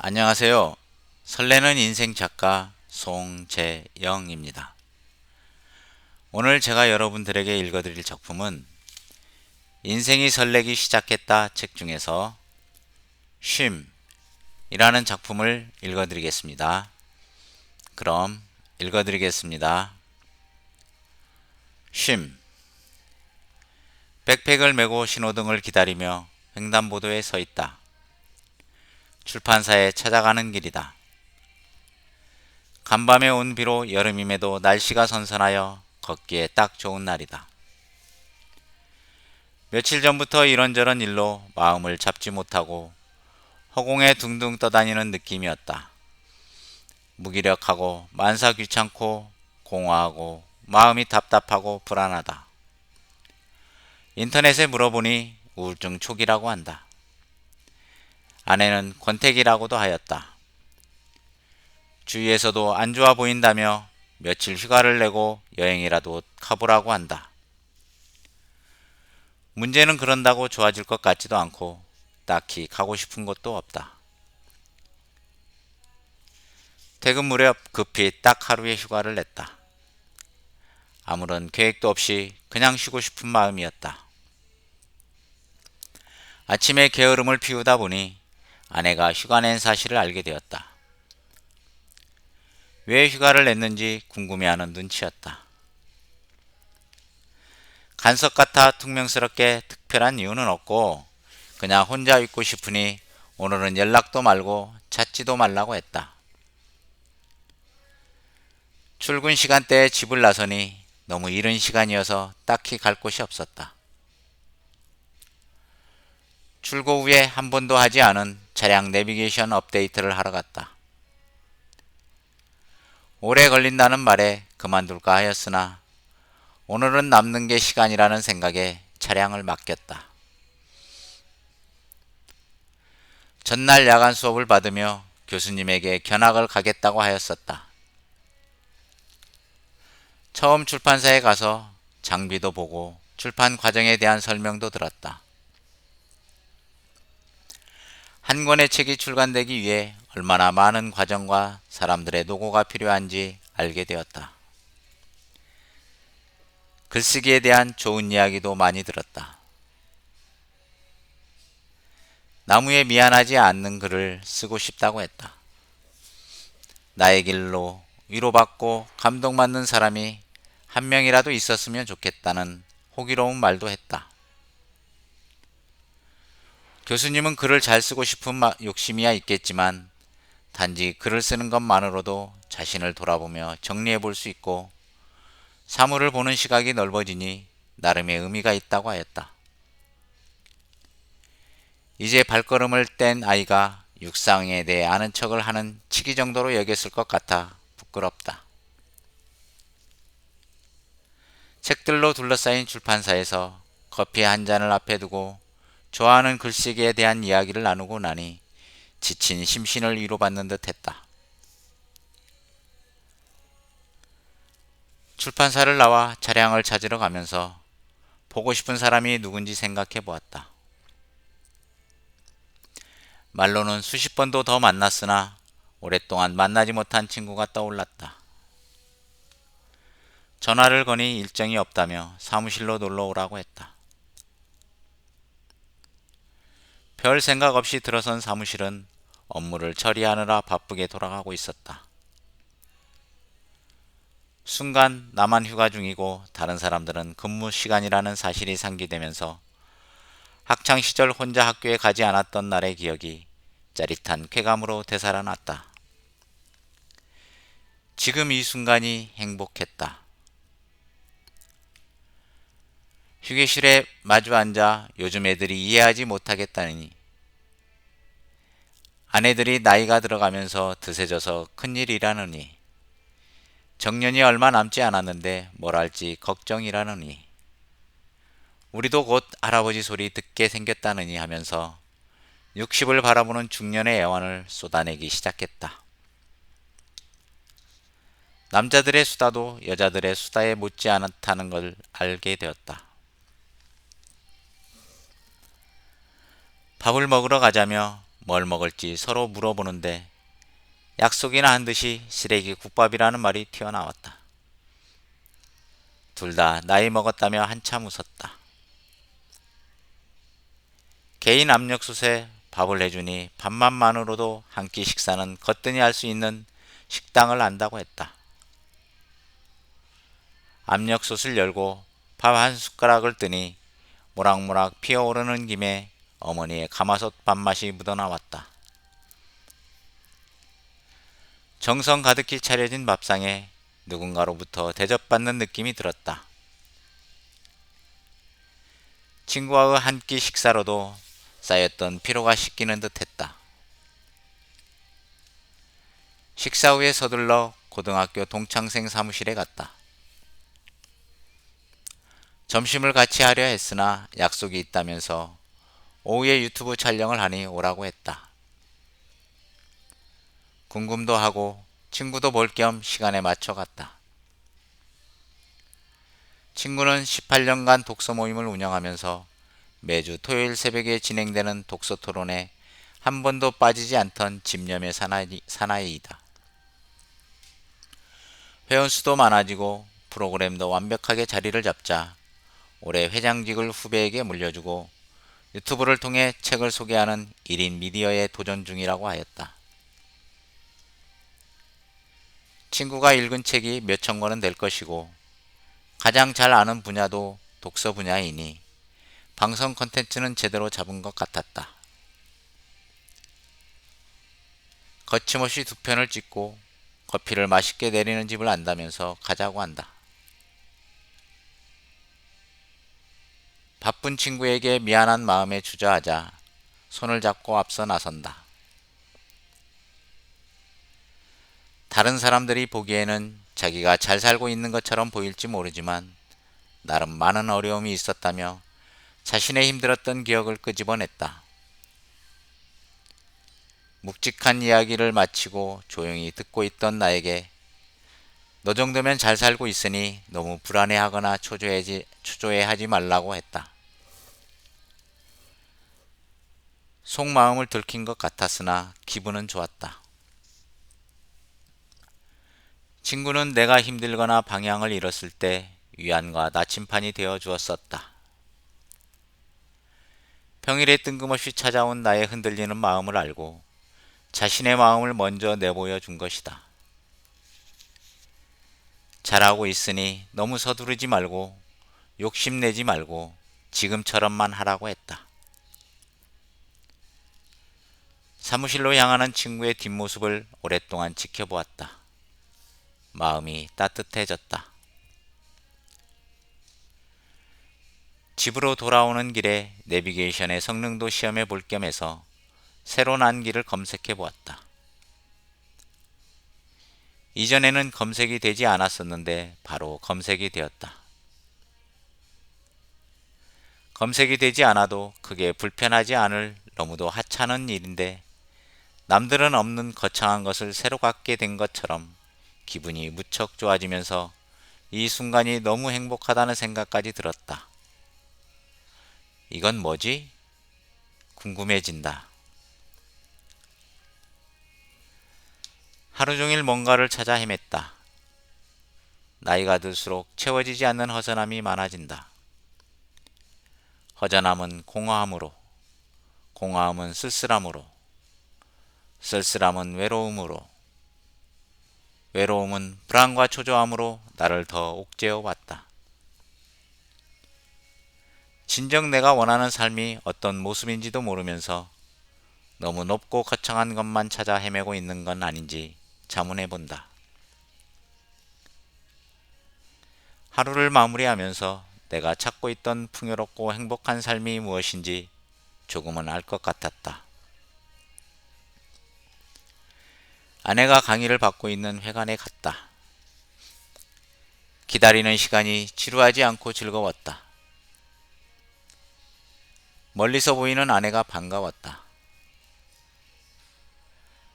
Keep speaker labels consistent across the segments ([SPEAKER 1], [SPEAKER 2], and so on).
[SPEAKER 1] 안녕하세요. 설레는 인생 작가 송재영입니다. 오늘 제가 여러분들에게 읽어드릴 작품은 인생이 설레기 시작했다 책 중에서 쉼이라는 작품을 읽어드리겠습니다. 그럼 읽어드리겠습니다. 쉼. 백팩을 메고 신호등을 기다리며 횡단보도에 서 있다. 출판사에 찾아가는 길이다. 간밤에 온 비로 여름임에도 날씨가 선선하여 걷기에 딱 좋은 날이다. 며칠 전부터 이런저런 일로 마음을 잡지 못하고 허공에 둥둥 떠다니는 느낌이었다. 무기력하고 만사 귀찮고 공허하고 마음이 답답하고 불안하다. 인터넷에 물어보니 우울증 초기라고 한다. 아내는 권태기라고도 하였다. 주위에서도 안 좋아 보인다며 며칠 휴가를 내고 여행이라도 가보라고 한다. 문제는 그런다고 좋아질 것 같지도 않고 딱히 가고 싶은 곳도 없다. 퇴근 무렵 급히 딱 하루의 휴가를 냈다. 아무런 계획도 없이 그냥 쉬고 싶은 마음이었다. 아침에 게으름을 피우다 보니 아내가 휴가 낸 사실을 알게 되었다. 왜 휴가를 냈는지 궁금해하는 눈치였다. 간섭 같아 퉁명스럽게 특별한 이유는 없고 그냥 혼자 있고 싶으니 오늘은 연락도 말고 찾지도 말라고 했다. 출근 시간대에 집을 나서니 너무 이른 시간이어서 딱히 갈 곳이 없었다. 출고 후에 한 번도 하지 않은 차량 내비게이션 업데이트를 하러 갔다. 오래 걸린다는 말에 그만둘까 하였으나 오늘은 남는 게 시간이라는 생각에 차량을 맡겼다. 전날 야간 수업을 받으며 교수님에게 견학을 가겠다고 하였었다. 처음 출판사에 가서 장비도 보고 출판 과정에 대한 설명도 들었다. 한 권의 책이 출간되기 위해 얼마나 많은 과정과 사람들의 노고가 필요한지 알게 되었다. 글쓰기에 대한 좋은 이야기도 많이 들었다. 나무에 미안하지 않는 글을 쓰고 싶다고 했다. 나의 길로 위로받고 감동받는 사람이 한 명이라도 있었으면 좋겠다는 호기로운 말도 했다. 교수님은 글을 잘 쓰고 싶은 욕심이야 있겠지만 단지 글을 쓰는 것만으로도 자신을 돌아보며 정리해 볼 수 있고 사물을 보는 시각이 넓어지니 나름의 의미가 있다고 하였다. 이제 발걸음을 뗀 아이가 육상에 대해 아는 척을 하는 치기 정도로 여겼을 것 같아 부끄럽다. 책들로 둘러싸인 출판사에서 커피 한 잔을 앞에 두고 좋아하는 글쓰기에 대한 이야기를 나누고 나니 지친 심신을 위로받는 듯 했다. 출판사를 나와 차량을 찾으러 가면서 보고 싶은 사람이 누군지 생각해 보았다. 말로는 수십 번도 더 만났으나 오랫동안 만나지 못한 친구가 떠올랐다. 전화를 거니 일정이 없다며 사무실로 놀러 오라고 했다. 별 생각 없이 들어선 사무실은 업무를 처리하느라 바쁘게 돌아가고 있었다. 순간 나만 휴가 중이고 다른 사람들은 근무 시간이라는 사실이 상기되면서 학창시절 혼자 학교에 가지 않았던 날의 기억이 짜릿한 쾌감으로 되살아났다. 지금 이 순간이 행복했다. 휴게실에 마주 앉아 요즘 애들이 이해하지 못하겠다니 아내들이 나이가 들어가면서 드세져서 큰일이라느니 정년이 얼마 남지 않았는데 뭘 할지 걱정이라느니 우리도 곧 할아버지 소리 듣게 생겼다느니 하면서 60을 바라보는 중년의 애환을 쏟아내기 시작했다. 남자들의 수다도 여자들의 수다에 못지 않다는 걸 알게 되었다. 밥을 먹으러 가자며 뭘 먹을지 서로 물어보는데 약속이나 한 듯이 쓰레기 국밥이라는 말이 튀어나왔다. 둘 다 나이 먹었다며 한참 웃었다. 개인 압력솥에 밥을 해주니 밥맛만으로도 한 끼 식사는 거뜬히 할 수 있는 식당을 안다고 했다. 압력솥을 열고 밥 한 숟가락을 뜨니 모락모락 피어오르는 김에 어머니의 가마솥 밥맛이 묻어나왔다. 정성 가득히 차려진 밥상에 누군가로부터 대접받는 느낌이 들었다. 친구와의 한 끼 식사로도 쌓였던 피로가 씻기는 듯 했다. 식사 후에 서둘러 고등학교 동창생 사무실에 갔다. 점심을 같이 하려 했으나 약속이 있다면서 오후에 유튜브 촬영을 하니 오라고 했다. 궁금도 하고 친구도 볼 겸 시간에 맞춰 갔다. 친구는 18년간 독서 모임을 운영하면서 매주 토요일 새벽에 진행되는 독서 토론에 한 번도 빠지지 않던 집념의 사나이이다. 회원수도 많아지고 프로그램도 완벽하게 자리를 잡자 올해 회장직을 후배에게 물려주고 유튜브를 통해 책을 소개하는 1인 미디어에 도전 중이라고 하였다. 친구가 읽은 책이 몇천 권은 될 것이고 가장 잘 아는 분야도 독서 분야이니 방송 컨텐츠는 제대로 잡은 것 같았다. 거침없이 두 편을 찍고 커피를 맛있게 내리는 집을 안다면서 가자고 한다. 바쁜 친구에게 미안한 마음에 주저하자 손을 잡고 앞서 나선다. 다른 사람들이 보기에는 자기가 잘 살고 있는 것처럼 보일지 모르지만 나름 많은 어려움이 있었다며 자신의 힘들었던 기억을 끄집어냈다. 묵직한 이야기를 마치고 조용히 듣고 있던 나에게 너 정도면 잘 살고 있으니 너무 불안해하거나 초조해하지 말라고 했다. 속마음을 들킨 것 같았으나 기분은 좋았다. 친구는 내가 힘들거나 방향을 잃었을 때 위안과 나침판이 되어 주었었다. 평일에 뜬금없이 찾아온 나의 흔들리는 마음을 알고 자신의 마음을 먼저 내보여 준 것이다. 잘하고 있으니 너무 서두르지 말고 욕심내지 말고 지금처럼만 하라고 했다. 사무실로 향하는 친구의 뒷모습을 오랫동안 지켜보았다. 마음이 따뜻해졌다. 집으로 돌아오는 길에 내비게이션의 성능도 시험해 볼 겸해서 새로 난 길을 검색해 보았다. 이전에는 검색이 되지 않았었는데 바로 검색이 되었다. 검색이 되지 않아도 크게 불편하지 않을 너무도 하찮은 일인데 남들은 없는 거창한 것을 새로 갖게 된 것처럼 기분이 무척 좋아지면서 이 순간이 너무 행복하다는 생각까지 들었다. 이건 뭐지? 궁금해진다. 하루 종일 뭔가를 찾아 헤맸다. 나이가 들수록 채워지지 않는 허전함이 많아진다. 허전함은 공허함으로, 공허함은 쓸쓸함으로, 쓸쓸함은 외로움으로, 외로움은 불안과 초조함으로 나를 더 옥죄어 왔다. 진정 내가 원하는 삶이 어떤 모습인지도 모르면서 너무 높고 거창한 것만 찾아 헤매고 있는 건 아닌지 자문해 본다. 하루를 마무리하면서 내가 찾고 있던 풍요롭고 행복한 삶이 무엇인지 조금은 알 것 같았다. 아내가 강의를 받고 있는 회관에 갔다. 기다리는 시간이 지루하지 않고 즐거웠다. 멀리서 보이는 아내가 반가웠다.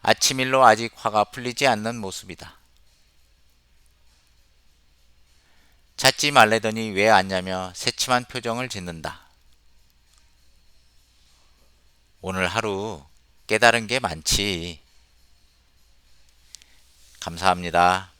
[SPEAKER 1] 아침 일로 아직 화가 풀리지 않는 모습이다. 찾지 말래더니 왜 왔냐며 새침한 표정을 짓는다. 오늘 하루 깨달은 게 많지. 감사합니다.